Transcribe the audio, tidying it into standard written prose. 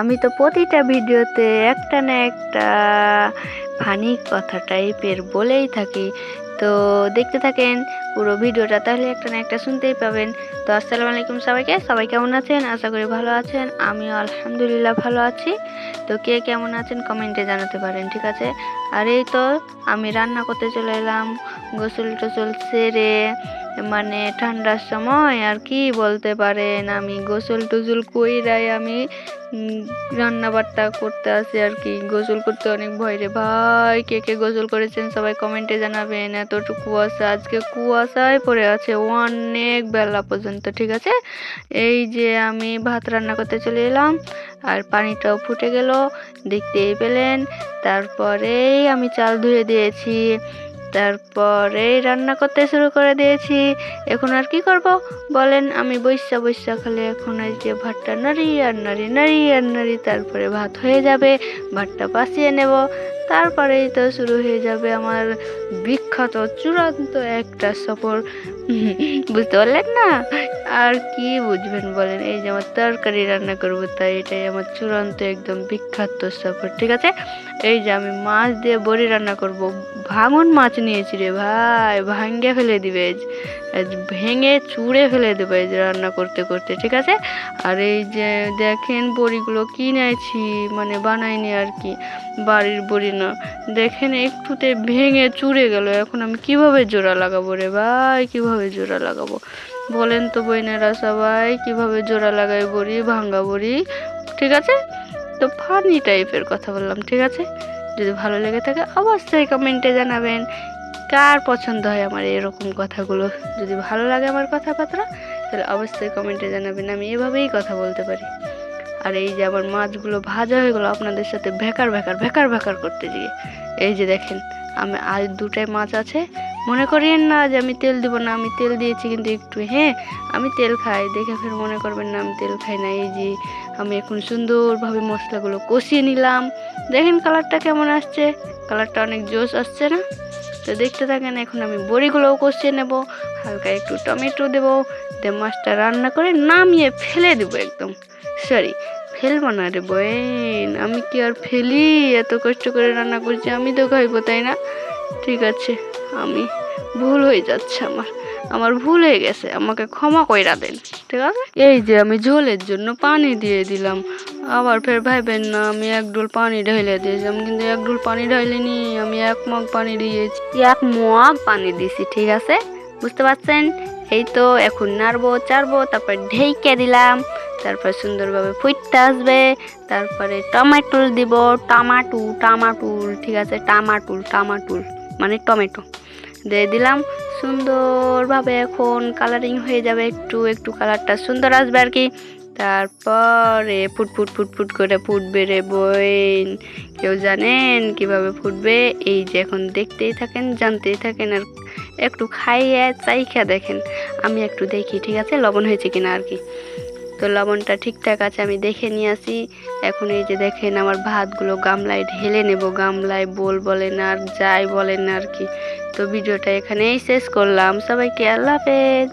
আমি তো প্রতিটা ভিডিওতে একটা না একটা ফানি কথা টাইপের বলেই থাকি। তো দেখতে থাকেন পুরো ভিডিওটা, তাহলে একটা না একটা শুনতেই পাবেন। তো আসসালামু আলাইকুম সবাইকে, সবাই কেমন আছেন? আশা করি ভালো আছেন। আমিও আলহামদুলিল্লাহ ভালো আছি। তো কে কেমন আছেন কমেন্টে জানাতে পারেন, ঠিক আছে? আর এই তো আমি রান্না করতে চলে এলাম, গোসল টোসল সেরে, মানে ঠান্ডার সময় আর কি বলতে পারেন, আমি গোসল টোসল কইরাই আমি রান্না বান্না করতে আসি আর কি। গোসল করতে অনেক ভয় রে ভাই। কে কে গোসল করেছেন সবাই কমেন্টে জানাবেন। এতটুকু কুয়াশা, আজকে কুয়াশায় পড়ে আছে অনেক বেলা পর্যন্ত, ঠিক আছে? এই যে আমি ভাত রান্না করতে চলে এলাম, আর পানিটাও ফুটে গেল, দেখতেই পেলেন। তারপরেই আমি চাল ধুয়ে দিয়েছি, তারপরে রান্না করতে শুরু করে দিয়েছি। এখন আর কি করব বলেন? আমি বইসা বইসা খালি এখন এই যে ভাতটা নাড়ি আর নাড়ি, নাড়ি আর নাড়ি, তারপরে ভাত হয়ে যাবে। ভাতটা বাছিয়ে নেব, তারপরেই তো শুরু হয়ে যাবে আমার বিখ্যাত চূড়ান্ত একটা সফর। বুঝতে পারলেন না? আর কি বুঝবেন বলেন? এই যে আমার তরকারি রান্না করব, তাই এটাই আমার চূড়ান্ত একদম বিখ্যাত সফর, ঠিক আছে? এই যে আমি মাছ দিয়ে বড়ি রান্না করব। ভাঙন মাছ নিয়েছি রে ভাই, ভাঙ্গে ফেলে দিবে, ভেঙে চুড়ে ফেলে দেবে রান্না করতে করতে, ঠিক আছে? আর এই যে দেখেন বড়িগুলো কিনেছি, মানে বানাইনি আর কি, বাড়ির বড়ি না। দেখেন একটুতে ভেঙে চুড়ে গেল। এখন আমি কিভাবে জোড়া লাগাবো রে ভাই, কিভাবে জোড়া লাগাবো বলেন তো বোনেরা সবাই? কিভাবে জোড়া লাগাই বড়ি, ভাঙ্গা বড়ি, ঠিক আছে? তো ফানি টাইপের কথা বললাম, ঠিক আছে? যদি ভালো লেগে থাকে অবশ্যই কমেন্টে জানাবেন কার পছন্দ হয় আমার এরকম কথাগুলো। যদি ভালো লাগে আমার কথাবার্তা, তাহলে অবশ্যই কমেন্টে জানাবেন। আমি এভাবেই কথা বলতে পারি। আর এই যে আমার মাছগুলো ভাজা হয়ে গেলো, আপনাদের সাথে ভেকার ভেকার ভেকার ভেকার করতে গিয়ে। এই যে দেখেন, আমি আজ দুটাই মাছ আছে। মনে করিয়েন না যে আমি তেল দিব না, আমি তেল দিয়েছি কিন্তু একটু। হ্যাঁ, আমি তেল খাই, দেখে ফের মনে করবেন না আমি তেল খাই না। এই যে আমি এখন সুন্দরভাবে মশলাগুলো কষিয়ে নিলাম। দেখেন কালারটা কেমন আসছে, কালারটা অনেক জোশ আসছে না? তো দেখতে থাকেন। এখন আমি বড়িগুলোও কষিয়ে নেব, হালকা একটু টমেটো দেবো, দিয়ে মাছটা রান্না করে নামিয়ে ফেলে দেবো একদম। সরি, ফেলবো না রে বোন, আমি কি আর ফেলি? এত কষ্ট করে রান্না করছি, আমি তো খাইবো, তাই না? ঠিক আছে, আমি ভুল হয়ে যাচ্ছে, আমার ভুল হয়ে গেছে, আমাকে ক্ষমা কইরা দেন, ঠিক আছে? এই যে আমি ঝোলের জন্য পানি দিয়ে দিলাম। আবার ফের ভাইবেন না আমি এক ডোল পানি ঢেলে দিয়েছিলাম, কিন্তু এক ডোল পানি ঢালিনি, আমি এক মগ পানি দিয়েছি, এক মগ পানি দিছি, ঠিক আছে? বুঝতে পারছেন? এই তো এখন নাড়বো চাড়বো, তারপর ঢেকে দিলাম, তারপর সুন্দরভাবে ফুটতে আসবে। তারপরে টমেটো দিব, টামাটুল, ঠিক আছে? টামাটুল মানে টমেটো দিয়ে দিলাম সুন্দরভাবে। এখন কালারিং হয়ে যাবে, একটু একটু কালারটা সুন্দর আসবে আর কি। তারপরে ফুট করে ফুটবে রে বোন। কেউ জানেন কিভাবে ফুটবে? এই যে এখন দেখতেই থাকেন, জানতেই থাকেন, আর একটু খাইয়ে চাইখা দেখেন। আমি একটু দেখি, ঠিক আছে, লবণ হয়েছে কিনা আর কি। তো লবণটা ঠিকঠাক আছে, আমি দেখে নিয়ে আসি। এখন এই যে দেখেন আমার ভাতগুলো গামলায় ঢেলে নেব, গামলায় বলেন আর যাই বলেন আর কি। তো ভিডিওটা এখানেই শেষ করলাম। সবাইকে আল্লাহ হাফেজ।